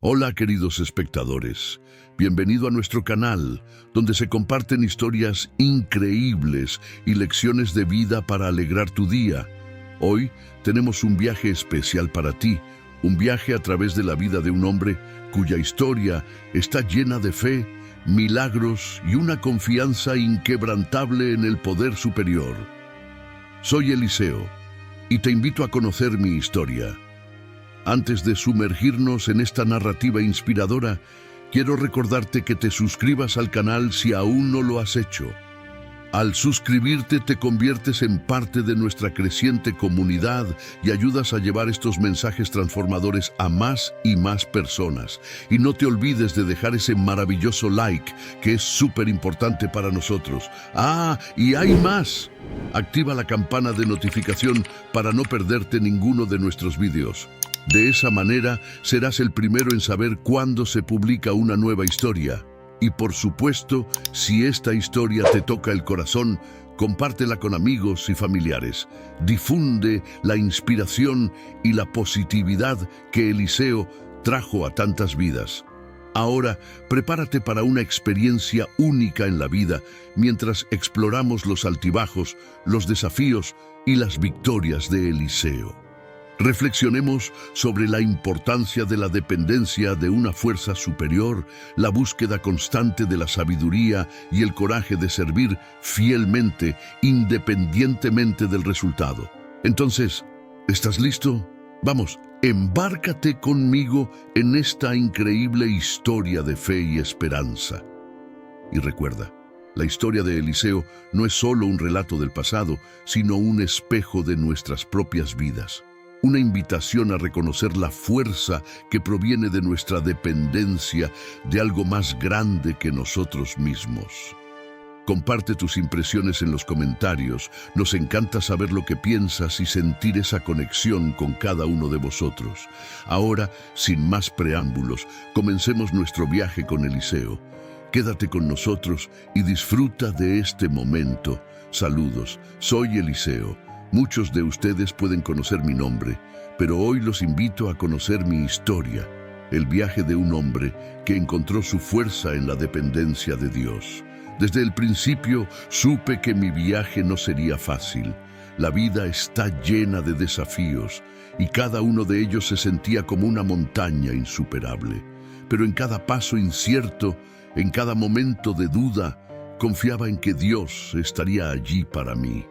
Hola queridos espectadores, bienvenido a nuestro canal, donde se comparten historias increíbles y lecciones de vida para alegrar tu día. Hoy tenemos un viaje especial para ti, un viaje a través de la vida de un hombre cuya historia está llena de fe, milagros y una confianza inquebrantable en el poder superior. Soy Eliseo y te invito a conocer mi historia. Antes de sumergirnos en esta narrativa inspiradora, quiero recordarte que te suscribas al canal si aún no lo has hecho. Al suscribirte te conviertes en parte de nuestra creciente comunidad y ayudas a llevar estos mensajes transformadores a más y más personas. Y no te olvides de dejar ese maravilloso like, que es súper importante para nosotros. ¡Ah! ¡Y hay más! Activa la campana de notificación para no perderte ninguno de nuestros vídeos. De esa manera serás el primero en saber cuándo se publica una nueva historia. Y por supuesto, si esta historia te toca el corazón, compártela con amigos y familiares. Difunde la inspiración y la positividad que Eliseo trajo a tantas vidas. Ahora, prepárate para una experiencia única en la vida mientras exploramos los altibajos, los desafíos y las victorias de Eliseo. Reflexionemos sobre la importancia de la dependencia de una fuerza superior, la búsqueda constante de la sabiduría y el coraje de servir fielmente, independientemente del resultado. Entonces, ¿estás listo? Vamos, embárcate conmigo en esta increíble historia de fe y esperanza. Y recuerda, la historia de Eliseo no es solo un relato del pasado, sino un espejo de nuestras propias vidas. Una invitación a reconocer la fuerza que proviene de nuestra dependencia de algo más grande que nosotros mismos. Comparte tus impresiones en los comentarios. Nos encanta saber lo que piensas y sentir esa conexión con cada uno de vosotros. Ahora, sin más preámbulos, comencemos nuestro viaje con Eliseo. Quédate con nosotros y disfruta de este momento. Saludos, soy Eliseo. Muchos de ustedes pueden conocer mi nombre, pero hoy los invito a conocer mi historia, el viaje de un hombre que encontró su fuerza en la dependencia de Dios. Desde el principio supe que mi viaje no sería fácil. La vida está llena de desafíos y cada uno de ellos se sentía como una montaña insuperable. Pero en cada paso incierto, en cada momento de duda, confiaba en que Dios estaría allí para mí.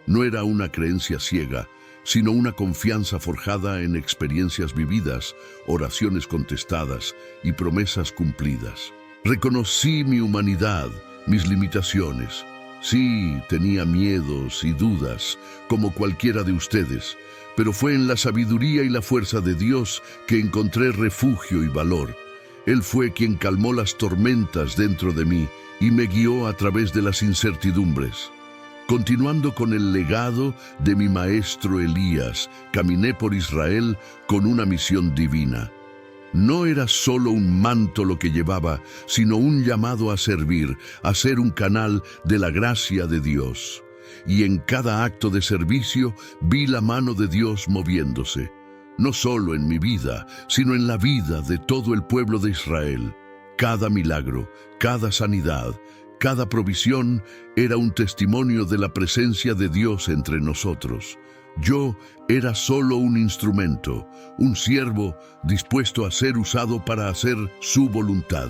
No era una creencia ciega, sino una confianza forjada en experiencias vividas, oraciones contestadas y promesas cumplidas. Reconocí mi humanidad, mis limitaciones. Sí, tenía miedos y dudas, como cualquiera de ustedes, pero fue en la sabiduría y la fuerza de Dios que encontré refugio y valor. Él fue quien calmó las tormentas dentro de mí y me guió a través de las incertidumbres. Continuando con el legado de mi maestro Elías, caminé por Israel con una misión divina. No era solo un manto lo que llevaba, sino un llamado a servir, a ser un canal de la gracia de Dios. Y en cada acto de servicio vi la mano de Dios moviéndose, no solo en mi vida, sino en la vida de todo el pueblo de Israel. Cada milagro, cada sanidad, cada provisión era un testimonio de la presencia de Dios entre nosotros. Yo era solo un instrumento, un siervo dispuesto a ser usado para hacer su voluntad.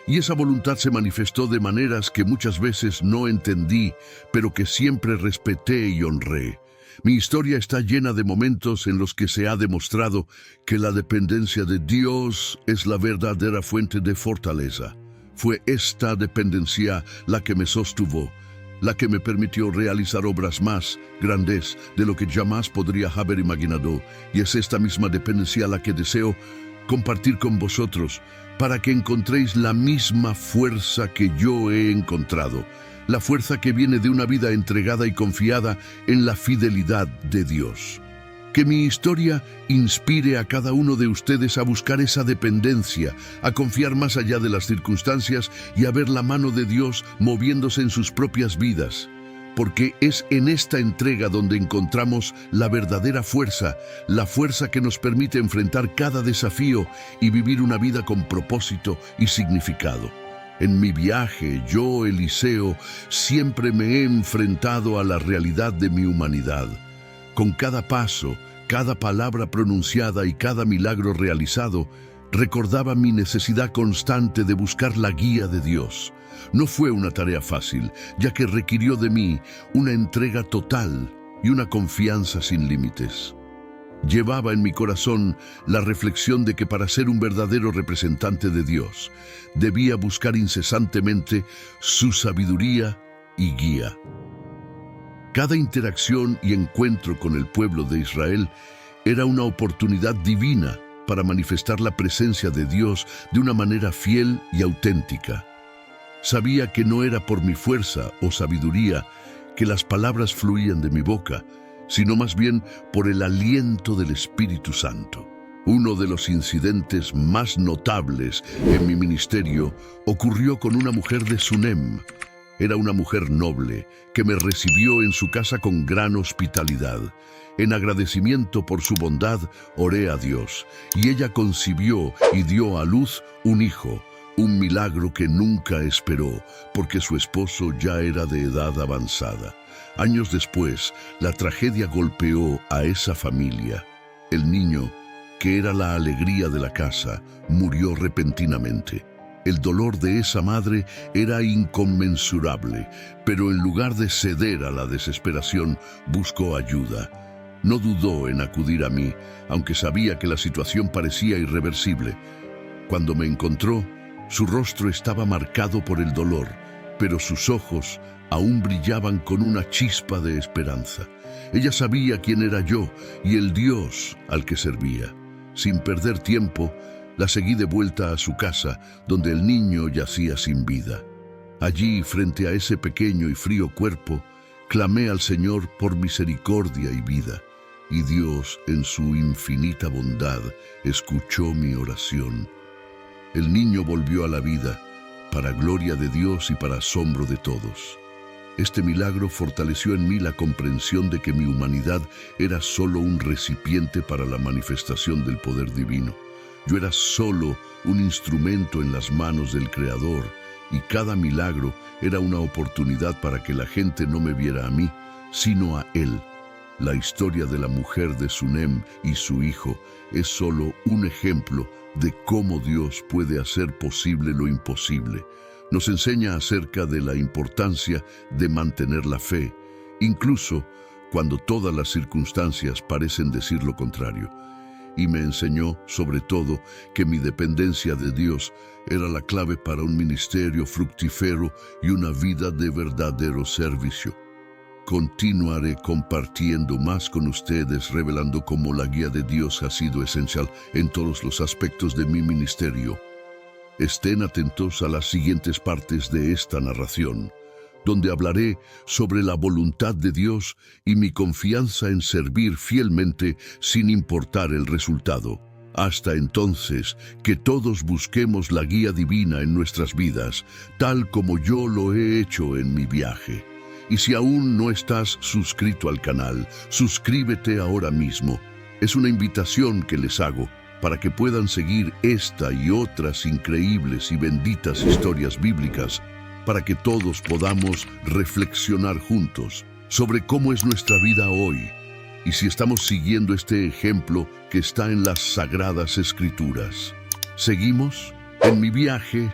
Y esa voluntad se manifestó de maneras que muchas veces no entendí, pero que siempre respeté y honré. Mi historia está llena de momentos en los que se ha demostrado que la dependencia de Dios es la verdadera fuente de fortaleza. Fue esta dependencia la que me sostuvo, la que me permitió realizar obras más grandes de lo que jamás podría haber imaginado. Y es esta misma dependencia la que deseo compartir con vosotros, para que encontréis la misma fuerza que yo he encontrado, la fuerza que viene de una vida entregada y confiada en la fidelidad de Dios. Que mi historia inspire a cada uno de ustedes a buscar esa dependencia, a confiar más allá de las circunstancias y a ver la mano de Dios moviéndose en sus propias vidas. porque es en esta entrega donde encontramos la verdadera fuerza, la fuerza que nos permite enfrentar cada desafío y vivir una vida con propósito y significado. En mi viaje, yo, Eliseo, siempre me he enfrentado a la realidad de mi humanidad. Con cada paso, cada palabra pronunciada y cada milagro realizado, recordaba mi necesidad constante de buscar la guía de Dios. No fue una tarea fácil, ya que requirió de mí una entrega total y una confianza sin límites. Llevaba en mi corazón la reflexión de que para ser un verdadero representante de Dios, debía buscar incesantemente su sabiduría y guía. Cada interacción y encuentro con el pueblo de Israel era una oportunidad divina para manifestar la presencia de Dios de una manera fiel y auténtica. Sabía que no era por mi fuerza o sabiduría que las palabras fluían de mi boca, sino más bien por el aliento del Espíritu Santo. Uno de los incidentes más notables en mi ministerio ocurrió con una mujer de Sunem. Era una mujer noble que me recibió en su casa con gran hospitalidad. En agradecimiento por su bondad, oré a Dios, y ella concibió y dio a luz un hijo, un milagro que nunca esperó, porque su esposo ya era de edad avanzada. Años después, la tragedia golpeó a esa familia. El niño, que era la alegría de la casa, murió repentinamente. El dolor de esa madre era inconmensurable, pero en lugar de ceder a la desesperación, buscó ayuda. No dudó en acudir a mí, aunque sabía que la situación parecía irreversible. Cuando me encontró, su rostro estaba marcado por el dolor, pero sus ojos aún brillaban con una chispa de esperanza. Ella sabía quién era yo y el Dios al que servía. Sin perder tiempo, la seguí de vuelta a su casa, donde el niño yacía sin vida. Allí, frente a ese pequeño y frío cuerpo, clamé al Señor por misericordia y vida, y Dios, en su infinita bondad, escuchó mi oración. El niño volvió a la vida, para gloria de Dios y para asombro de todos. Este milagro fortaleció en mí la comprensión de que mi humanidad era solo un recipiente para la manifestación del poder divino. Yo era solo un instrumento en las manos del Creador, y cada milagro era una oportunidad para que la gente no me viera a mí, sino a Él. La historia de la mujer de Sunem y su hijo es solo un ejemplo de cómo Dios puede hacer posible lo imposible. Nos enseña acerca de la importancia de mantener la fe, incluso cuando todas las circunstancias parecen decir lo contrario. Y me enseñó, sobre todo, que mi dependencia de Dios era la clave para un ministerio fructífero y una vida de verdadero servicio. Continuaré compartiendo más con ustedes, revelando cómo la guía de Dios ha sido esencial en todos los aspectos de mi ministerio. Estén atentos a las siguientes partes de esta narración, donde hablaré sobre la voluntad de Dios y mi confianza en servir fielmente sin importar el resultado. Hasta entonces, que todos busquemos la guía divina en nuestras vidas, tal como yo lo he hecho en mi viaje. Y si aún no estás suscrito al canal, suscríbete ahora mismo. Es una invitación que les hago para que puedan seguir esta y otras increíbles y benditas historias bíblicas, para que todos podamos reflexionar juntos sobre cómo es nuestra vida hoy y si estamos siguiendo este ejemplo que está en las Sagradas Escrituras. ¿Seguimos? En mi viaje,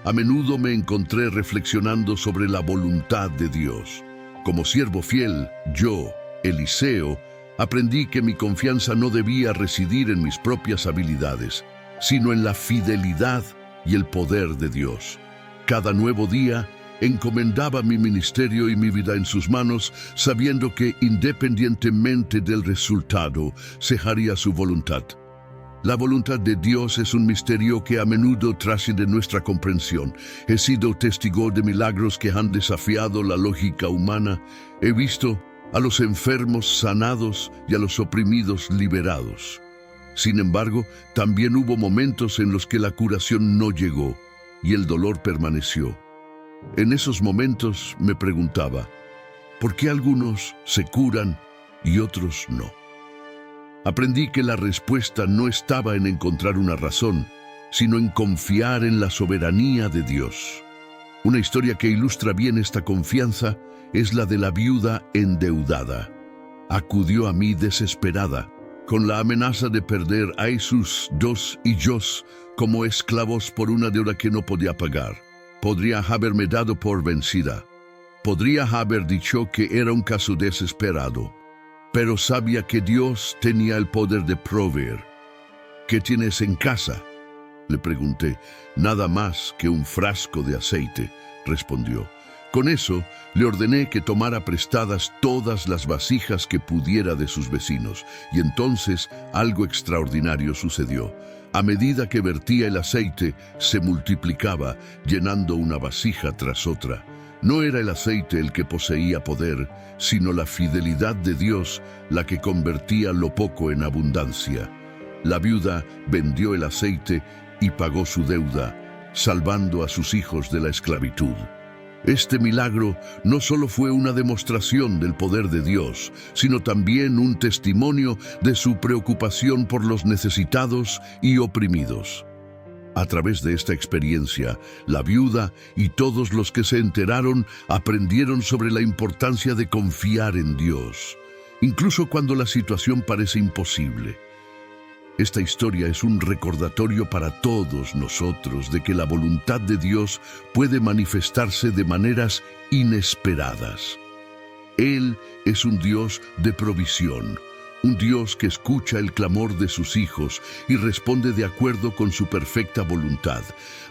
a menudo me encontré reflexionando sobre la voluntad de Dios. Como siervo fiel, yo, Eliseo, aprendí que mi confianza no debía residir en mis propias habilidades, sino en la fidelidad y el poder de Dios. Cada nuevo día, encomendaba mi ministerio y mi vida en sus manos, sabiendo que independientemente del resultado, se haría su voluntad. La voluntad de Dios es un misterio que a menudo trasciende nuestra comprensión. He sido testigo de milagros que han desafiado la lógica humana. He visto a los enfermos sanados y a los oprimidos liberados. Sin embargo, también hubo momentos en los que la curación no llegó y el dolor permaneció. En esos momentos me preguntaba, ¿Por qué algunos se curan y otros no? Aprendí que la respuesta no estaba en encontrar una razón, sino en confiar en la soberanía de Dios. Una historia que ilustra bien esta confianza es la de la viuda endeudada. Acudió a mí desesperada, con la amenaza de perder a sus 2 hijos como esclavos por una deuda que no podía pagar. Podría haberme dado por vencida. Podría haber dicho que era un caso desesperado, pero sabía que Dios tenía el poder de proveer. ¿Qué tienes en casa?, le pregunté. Nada más que un frasco de aceite, respondió. Con eso, le ordené que tomara prestadas todas las vasijas que pudiera de sus vecinos, y entonces algo extraordinario sucedió. A medida que vertía el aceite, se multiplicaba, llenando una vasija tras otra. No era el aceite el que poseía poder, sino la fidelidad de Dios la que convertía lo poco en abundancia. La viuda vendió el aceite y pagó su deuda, salvando a sus hijos de la esclavitud. Este milagro no solo fue una demostración del poder de Dios, sino también un testimonio de su preocupación por los necesitados y oprimidos. A través de esta experiencia, la viuda y todos los que se enteraron aprendieron sobre la importancia de confiar en Dios, incluso cuando la situación parece imposible. Esta historia es un recordatorio para todos nosotros de que la voluntad de Dios puede manifestarse de maneras inesperadas. Él es un Dios de provisión, un Dios que escucha el clamor de sus hijos y responde de acuerdo con su perfecta voluntad.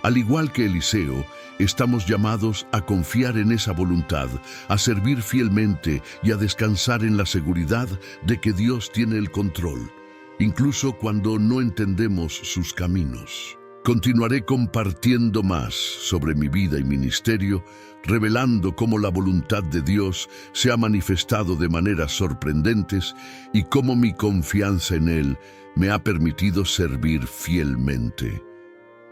Al igual que Eliseo, estamos llamados a confiar en esa voluntad, a servir fielmente y a descansar en la seguridad de que Dios tiene el control, incluso cuando no entendemos sus caminos. Continuaré compartiendo más sobre mi vida y ministerio, revelando cómo la voluntad de Dios se ha manifestado de maneras sorprendentes y cómo mi confianza en Él me ha permitido servir fielmente.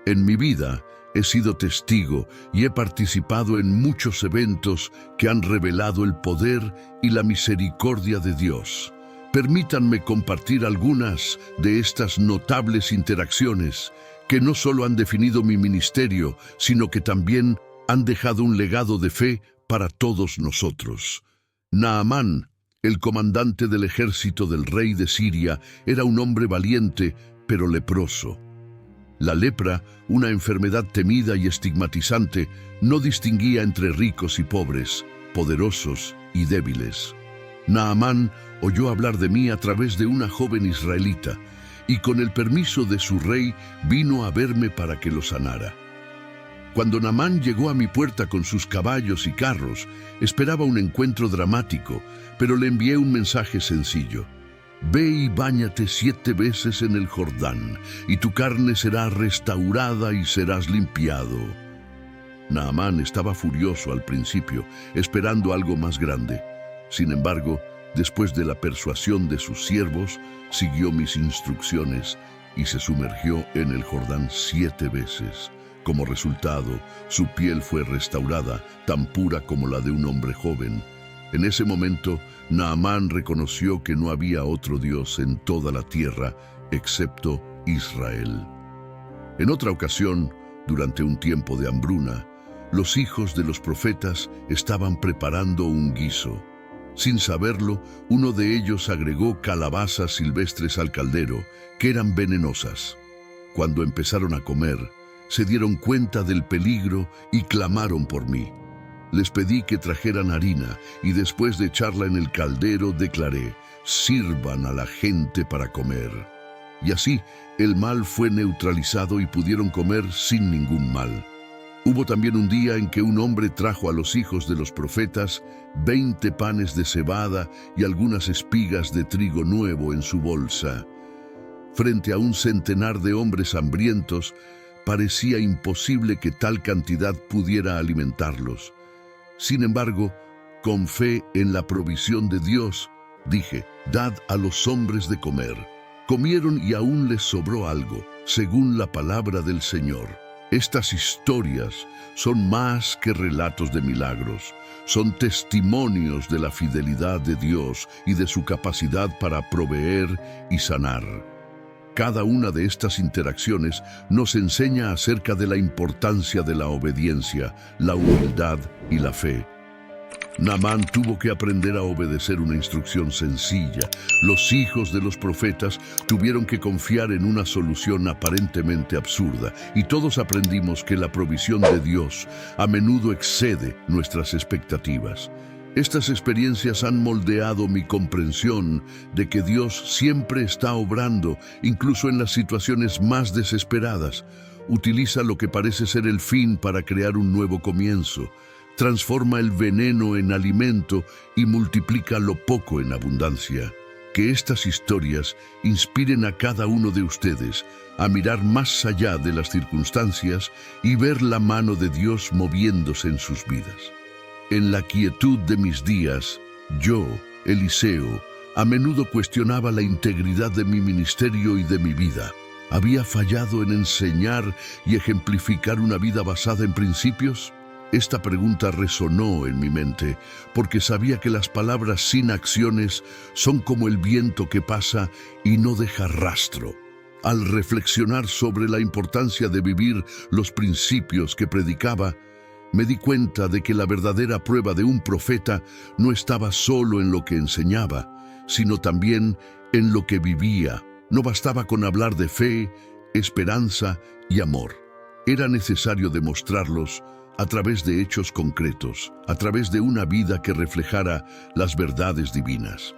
En mi vida he sido testigo y he participado en muchos eventos que han revelado el poder y la misericordia de Dios. Permítanme compartir algunas de estas notables interacciones que no solo han definido mi ministerio, sino que también han dejado un legado de fe para todos nosotros. Naamán, el comandante del ejército del rey de Siria, era un hombre valiente, pero leproso. La lepra, una enfermedad temida y estigmatizante, no distinguía entre ricos y pobres, poderosos y débiles. Naamán oyó hablar de mí a través de una joven israelita, y con el permiso de su rey vino a verme para que lo sanara. Cuando Naamán llegó a mi puerta con sus caballos y carros, esperaba un encuentro dramático, pero le envié un mensaje sencillo. Ve y báñate 7 veces en el Jordán, y tu carne será restaurada y serás limpiado. Naamán estaba furioso al principio, esperando algo más grande. Sin embargo, después de la persuasión de sus siervos, siguió mis instrucciones y se sumergió en el Jordán 7 veces. Como resultado, su piel fue restaurada, tan pura como la de un hombre joven. En ese momento, Naamán reconoció que no había otro Dios en toda la tierra excepto Israel. En otra ocasión, durante un tiempo de hambruna, los hijos de los profetas estaban preparando un guiso. Sin saberlo, uno de ellos agregó calabazas silvestres al caldero, que eran venenosas. Cuando empezaron a comer, se dieron cuenta del peligro y clamaron por mí. Les pedí que trajeran harina y después de echarla en el caldero declaré: sirvan a la gente para comer. Y así, el mal fue neutralizado y pudieron comer sin ningún mal. Hubo también un día en que un hombre trajo a los hijos de los profetas 20 panes de cebada y algunas espigas de trigo nuevo en su bolsa. Frente a un centenar de hombres hambrientos, parecía imposible que tal cantidad pudiera alimentarlos. Sin embargo, con fe en la provisión de Dios, dije: dad a los hombres de comer. Comieron y aún les sobró algo, según la palabra del Señor. Estas historias son más que relatos de milagros, son testimonios de la fidelidad de Dios y de su capacidad para proveer y sanar. Cada una de estas interacciones nos enseña acerca de la importancia de la obediencia, la humildad y la fe. Naamán tuvo que aprender a obedecer una instrucción sencilla. Los hijos de los profetas tuvieron que confiar en una solución aparentemente absurda, y todos aprendimos que la provisión de Dios a menudo excede nuestras expectativas. Estas experiencias han moldeado mi comprensión de que Dios siempre está obrando, incluso en las situaciones más desesperadas. Utiliza lo que parece ser el fin para crear un nuevo comienzo. Transforma el veneno en alimento y multiplica lo poco en abundancia. Que estas historias inspiren a cada uno de ustedes a mirar más allá de las circunstancias y ver la mano de Dios moviéndose en sus vidas. En la quietud de mis días, yo, Eliseo, a menudo cuestionaba la integridad de mi ministerio y de mi vida. ¿Había fallado en enseñar y ejemplificar una vida basada en principios? Esta pregunta resonó en mi mente, porque sabía que las palabras sin acciones son como el viento que pasa y no deja rastro. Al reflexionar sobre la importancia de vivir los principios que predicaba, me di cuenta de que la verdadera prueba de un profeta no estaba solo en lo que enseñaba, sino también en lo que vivía. No bastaba con hablar de fe, esperanza y amor. Era necesario demostrarlos a través de hechos concretos, a través de una vida que reflejara las verdades divinas.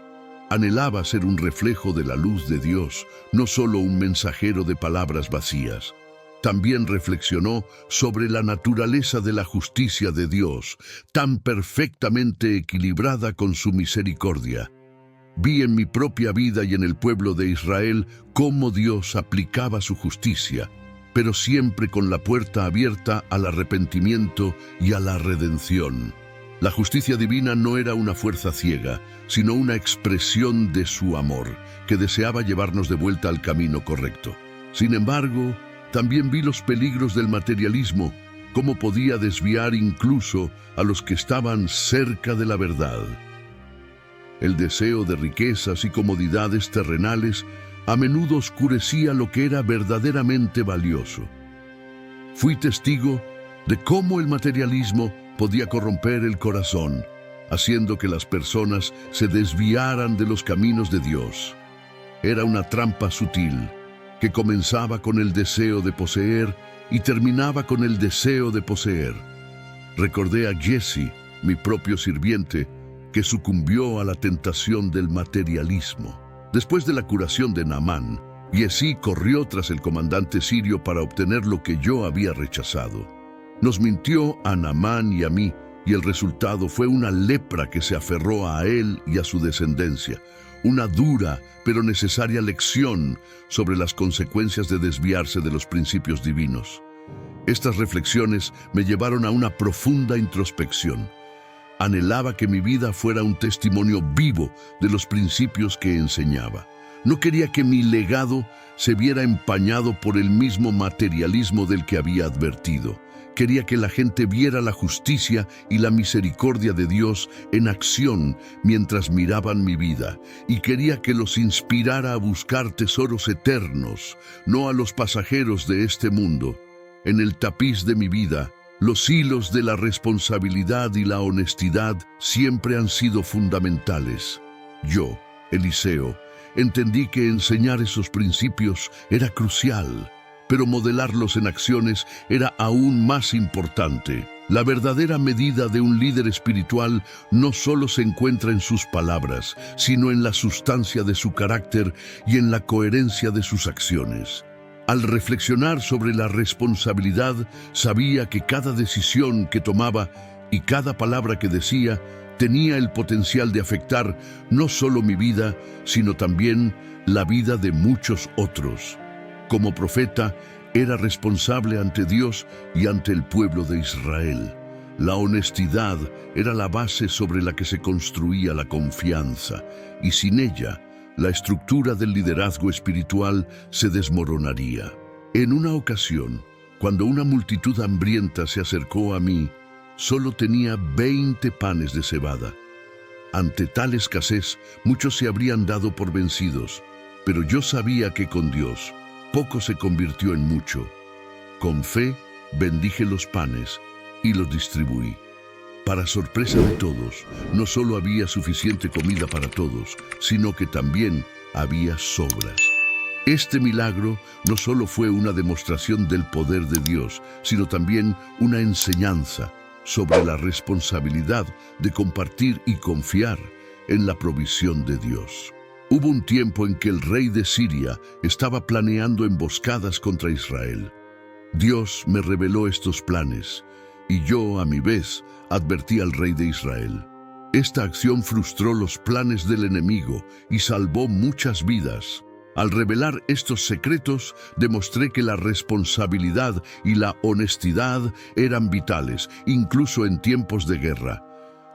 Anhelaba ser un reflejo de la luz de Dios, no solo un mensajero de palabras vacías. También reflexionó sobre la naturaleza de la justicia de Dios, tan perfectamente equilibrada con su misericordia. Vi en mi propia vida y en el pueblo de Israel cómo Dios aplicaba su justicia, pero siempre con la puerta abierta al arrepentimiento y a la redención. La justicia divina no era una fuerza ciega, sino una expresión de su amor, que deseaba llevarnos de vuelta al camino correcto. Sin embargo, también vi los peligros del materialismo, cómo podía desviar incluso a los que estaban cerca de la verdad. El deseo de riquezas y comodidades terrenales a menudo oscurecía lo que era verdaderamente valioso. Fui testigo de cómo el materialismo podía corromper el corazón, haciendo que las personas se desviaran de los caminos de Dios. Era una trampa sutil, que comenzaba con el deseo de poseer y terminaba con el deseo de poseer. Recordé a Jesse, mi propio sirviente, que sucumbió a la tentación del materialismo. Después de la curación de Naamán, Giesi corrió tras el comandante sirio para obtener lo que yo había rechazado. Nos mintió a Naamán y a mí, y el resultado fue una lepra que se aferró a él y a su descendencia. Una dura pero necesaria lección sobre las consecuencias de desviarse de los principios divinos. Estas reflexiones me llevaron a una profunda introspección. Anhelaba que mi vida fuera un testimonio vivo de los principios que enseñaba. No quería que mi legado se viera empañado por el mismo materialismo del que había advertido. Quería que la gente viera la justicia y la misericordia de Dios en acción mientras miraban mi vida, y quería que los inspirara a buscar tesoros eternos, no a los pasajeros de este mundo. En el tapiz de mi vida, los hilos de la responsabilidad y la honestidad siempre han sido fundamentales. Yo, Eliseo, entendí que enseñar esos principios era crucial, pero modelarlos en acciones era aún más importante. La verdadera medida de un líder espiritual no solo se encuentra en sus palabras, sino en la sustancia de su carácter y en la coherencia de sus acciones. Al reflexionar sobre la responsabilidad, sabía que cada decisión que tomaba y cada palabra que decía tenía el potencial de afectar no solo mi vida, sino también la vida de muchos otros. Como profeta, era responsable ante Dios y ante el pueblo de Israel. La honestidad era la base sobre la que se construía la confianza, y sin ella, la estructura del liderazgo espiritual se desmoronaría. En una ocasión, Cuando una multitud hambrienta se acercó a mí, solo tenía 20 panes de cebada. Ante tal escasez, muchos se habrían dado por vencidos, pero yo sabía que con Dios, poco se convirtió en mucho. Con fe, bendije los panes y los distribuí. Para sorpresa de todos, no solo había suficiente comida para todos, sino que también había sobras. Este milagro no solo fue una demostración del poder de Dios, sino también una enseñanza sobre la responsabilidad de compartir y confiar en la provisión de Dios. Hubo un tiempo en que el rey de Siria estaba planeando emboscadas contra Israel. Dios me reveló estos planes, y yo, a mi vez, advertí al rey de Israel. Esta acción frustró los planes del enemigo y salvó muchas vidas. Al revelar estos secretos, demostré que la responsabilidad y la honestidad eran vitales, incluso en tiempos de guerra.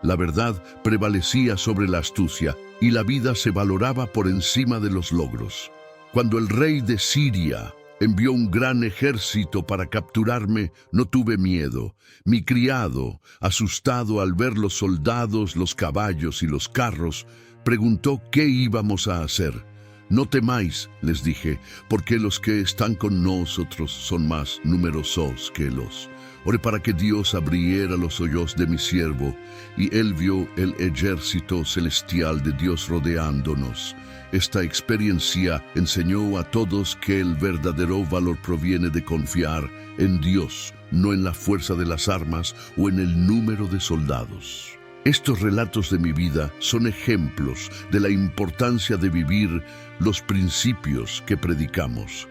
La verdad prevalecía sobre la astucia y la vida se valoraba por encima de los logros. Cuando el rey de Siria envió un gran ejército para capturarme, no tuve miedo. Mi criado, asustado al ver los soldados, los caballos y los carros, preguntó qué íbamos a hacer. No temáis, les dije, porque los que están con nosotros son más numerosos que los. Oré para que Dios abriera los ojos de mi siervo, y él vio el ejército celestial de Dios rodeándonos. Esta experiencia enseñó a todos que el verdadero valor proviene de confiar en Dios, no en la fuerza de las armas o en el número de soldados. Estos relatos de mi vida son ejemplos de la importancia de vivir los principios que predicamos.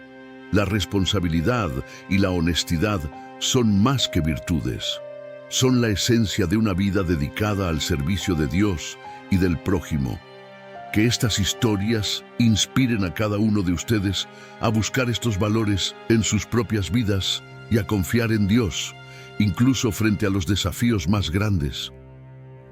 La responsabilidad y la honestidad son más que virtudes. Son la esencia de una vida dedicada al servicio de Dios y del prójimo. Que estas historias inspiren a cada uno de ustedes a buscar estos valores en sus propias vidas y a confiar en Dios, incluso frente a los desafíos más grandes.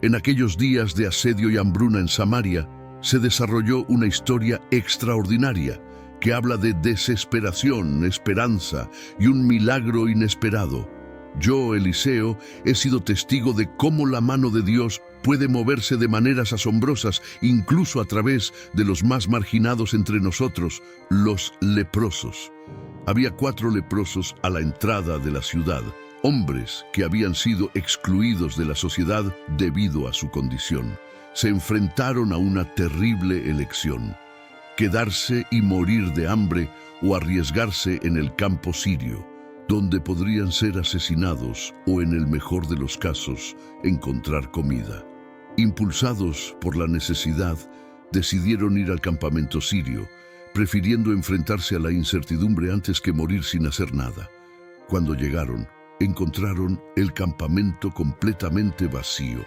En aquellos días de asedio y hambruna en Samaria, se desarrolló una historia extraordinaria que habla de desesperación, esperanza y un milagro inesperado. Yo, Eliseo, he sido testigo de cómo la mano de Dios puede moverse de maneras asombrosas, incluso a través de los más marginados entre nosotros, los leprosos. Había 4 leprosos a la entrada de la ciudad, hombres que habían sido excluidos de la sociedad debido a su condición. Se enfrentaron a una terrible elección: quedarse y morir de hambre o arriesgarse en el campo sirio, donde podrían ser asesinados o, en el mejor de los casos, encontrar comida. Impulsados por la necesidad, decidieron ir al campamento sirio, prefiriendo enfrentarse a la incertidumbre antes que morir sin hacer nada. Cuando llegaron, encontraron el campamento completamente vacío.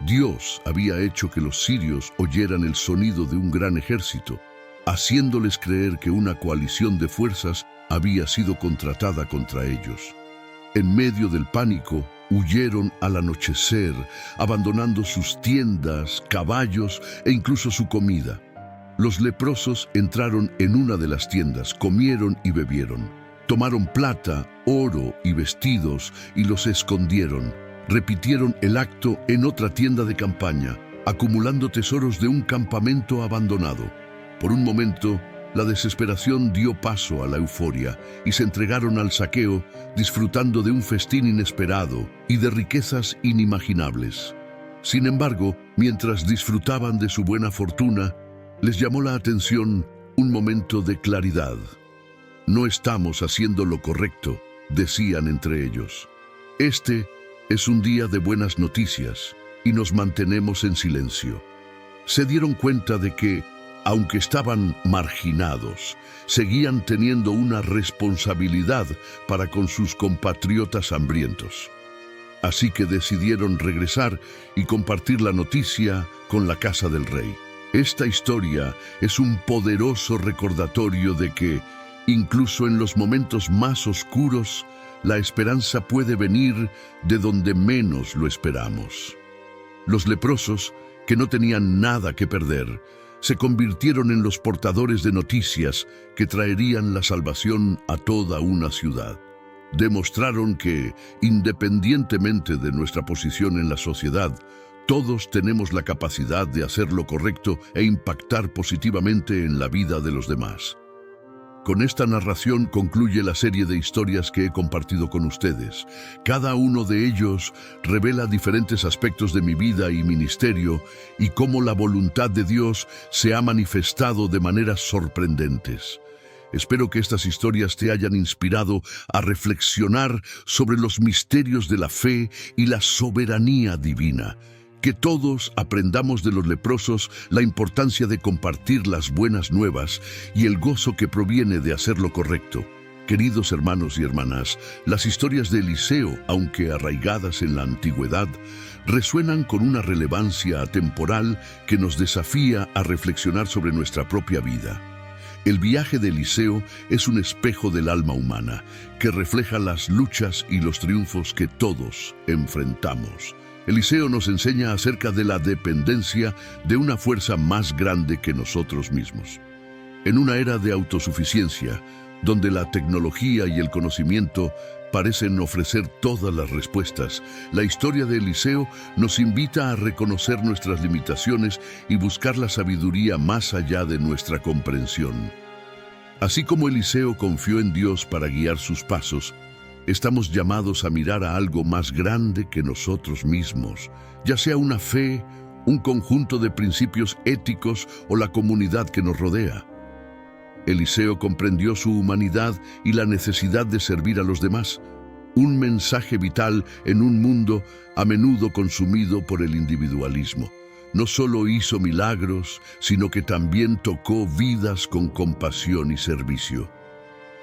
Dios había hecho que los sirios oyeran el sonido de un gran ejército, haciéndoles creer que una coalición de fuerzas había sido contratada contra ellos. En medio del pánico, huyeron al anochecer, abandonando sus tiendas, caballos e incluso su comida. Los leprosos entraron en una de las tiendas, comieron y bebieron. Tomaron plata, oro y vestidos y los escondieron. Repitieron el acto en otra tienda de campaña, acumulando tesoros de un campamento abandonado. Por un momento, la desesperación dio paso a la euforia y se entregaron al saqueo, disfrutando de un festín inesperado y de riquezas inimaginables. Sin embargo, mientras disfrutaban de su buena fortuna, les llamó la atención un momento de claridad. No estamos haciendo lo correcto, decían entre ellos. Este es un día de buenas noticias y nos mantenemos en silencio. Se dieron cuenta de que, aunque estaban marginados, seguían teniendo una responsabilidad para con sus compatriotas hambrientos. Así que decidieron regresar y compartir la noticia con la casa del rey. Esta historia es un poderoso recordatorio de que, incluso en los momentos más oscuros, la esperanza puede venir de donde menos lo esperamos. Los leprosos, que no tenían nada que perder, se convirtieron en los portadores de noticias que traerían la salvación a toda una ciudad. Demostraron que, independientemente de nuestra posición en la sociedad, todos tenemos la capacidad de hacer lo correcto e impactar positivamente en la vida de los demás. Con esta narración concluye la serie de historias que he compartido con ustedes. Cada uno de ellos revela diferentes aspectos de mi vida y ministerio y cómo la voluntad de Dios se ha manifestado de maneras sorprendentes. Espero que estas historias te hayan inspirado a reflexionar sobre los misterios de la fe y la soberanía divina. Que todos aprendamos de los leprosos la importancia de compartir las buenas nuevas y el gozo que proviene de hacer lo correcto. Queridos hermanos y hermanas, las historias de Eliseo, aunque arraigadas en la antigüedad, resuenan con una relevancia atemporal que nos desafía a reflexionar sobre nuestra propia vida. El viaje de Eliseo es un espejo del alma humana, que refleja las luchas y los triunfos que todos enfrentamos. Eliseo nos enseña acerca de la dependencia de una fuerza más grande que nosotros mismos. En una era de autosuficiencia, donde la tecnología y el conocimiento parecen ofrecer todas las respuestas, la historia de Eliseo nos invita a reconocer nuestras limitaciones y buscar la sabiduría más allá de nuestra comprensión. Así como Eliseo confió en Dios para guiar sus pasos, estamos llamados a mirar a algo más grande que nosotros mismos, ya sea una fe, un conjunto de principios éticos o la comunidad que nos rodea. Eliseo comprendió su humanidad y la necesidad de servir a los demás, un mensaje vital en un mundo a menudo consumido por el individualismo. No solo hizo milagros, sino que también tocó vidas con compasión y servicio.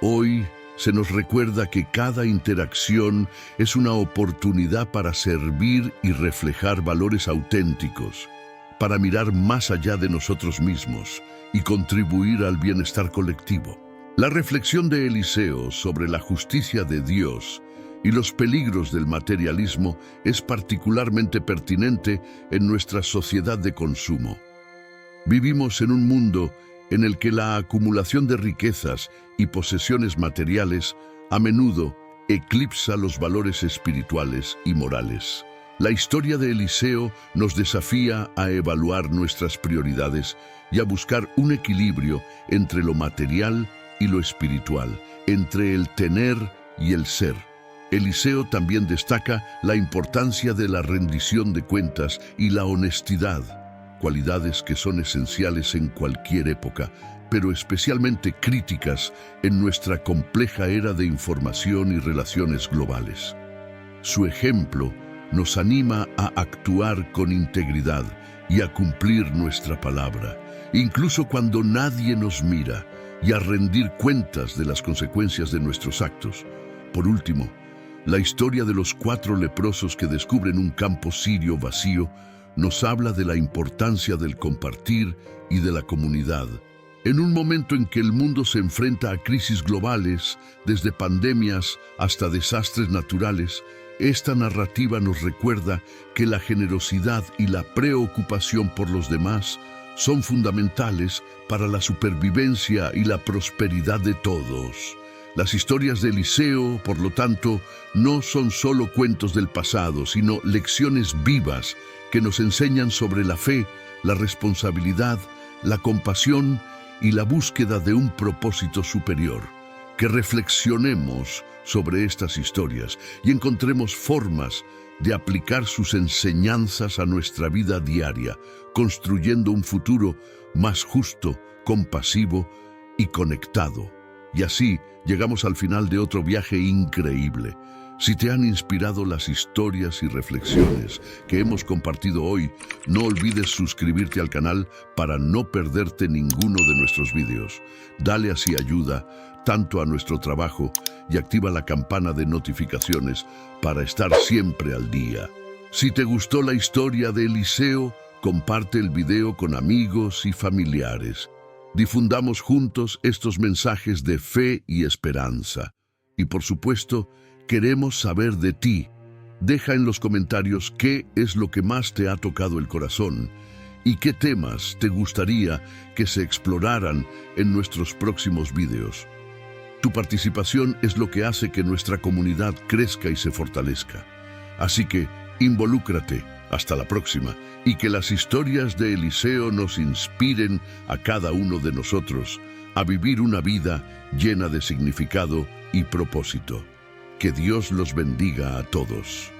Hoy se nos recuerda que cada interacción es una oportunidad para servir y reflejar valores auténticos, para mirar más allá de nosotros mismos y contribuir al bienestar colectivo. La reflexión de Eliseo sobre la justicia de Dios y los peligros del materialismo es particularmente pertinente en nuestra sociedad de consumo. Vivimos en un mundo en el que la acumulación de riquezas y posesiones materiales a menudo eclipsa los valores espirituales y morales. La historia de Eliseo nos desafía a evaluar nuestras prioridades y a buscar un equilibrio entre lo material y lo espiritual, entre el tener y el ser. Eliseo también destaca la importancia de la rendición de cuentas y la honestidad, cualidades que son esenciales en cualquier época, pero especialmente críticas en nuestra compleja era de información y relaciones globales. Su ejemplo nos anima a actuar con integridad y a cumplir nuestra palabra, incluso cuando nadie nos mira, y a rendir cuentas de las consecuencias de nuestros actos. Por último, la historia de los 4 leprosos que descubren un campo sirio vacío nos habla de la importancia del compartir y de la comunidad. En un momento en que el mundo se enfrenta a crisis globales, desde pandemias hasta desastres naturales, esta narrativa nos recuerda que la generosidad y la preocupación por los demás son fundamentales para la supervivencia y la prosperidad de todos. Las historias de Eliseo, por lo tanto, no son solo cuentos del pasado, sino lecciones vivas que nos enseñan sobre la fe, la responsabilidad, la compasión y la búsqueda de un propósito superior. Que reflexionemos sobre estas historias y encontremos formas de aplicar sus enseñanzas a nuestra vida diaria, construyendo un futuro más justo, compasivo y conectado. Y así llegamos al final de otro viaje increíble. Si te han inspirado las historias y reflexiones que hemos compartido hoy, no olvides suscribirte al canal para no perderte ninguno de nuestros vídeos. Dale así ayuda tanto a nuestro trabajo y activa la campana de notificaciones para estar siempre al día. Si te gustó la historia de Eliseo, comparte el video con amigos y familiares. Difundamos juntos estos mensajes de fe y esperanza. Y por supuesto, queremos saber de ti. Deja en los comentarios qué es lo que más te ha tocado el corazón y qué temas te gustaría que se exploraran en nuestros próximos videos. Tu participación es lo que hace que nuestra comunidad crezca y se fortalezca. Así que, involúcrate. Hasta la próxima, y que las historias de Eliseo nos inspiren a cada uno de nosotros a vivir una vida llena de significado y propósito. Que Dios los bendiga a todos.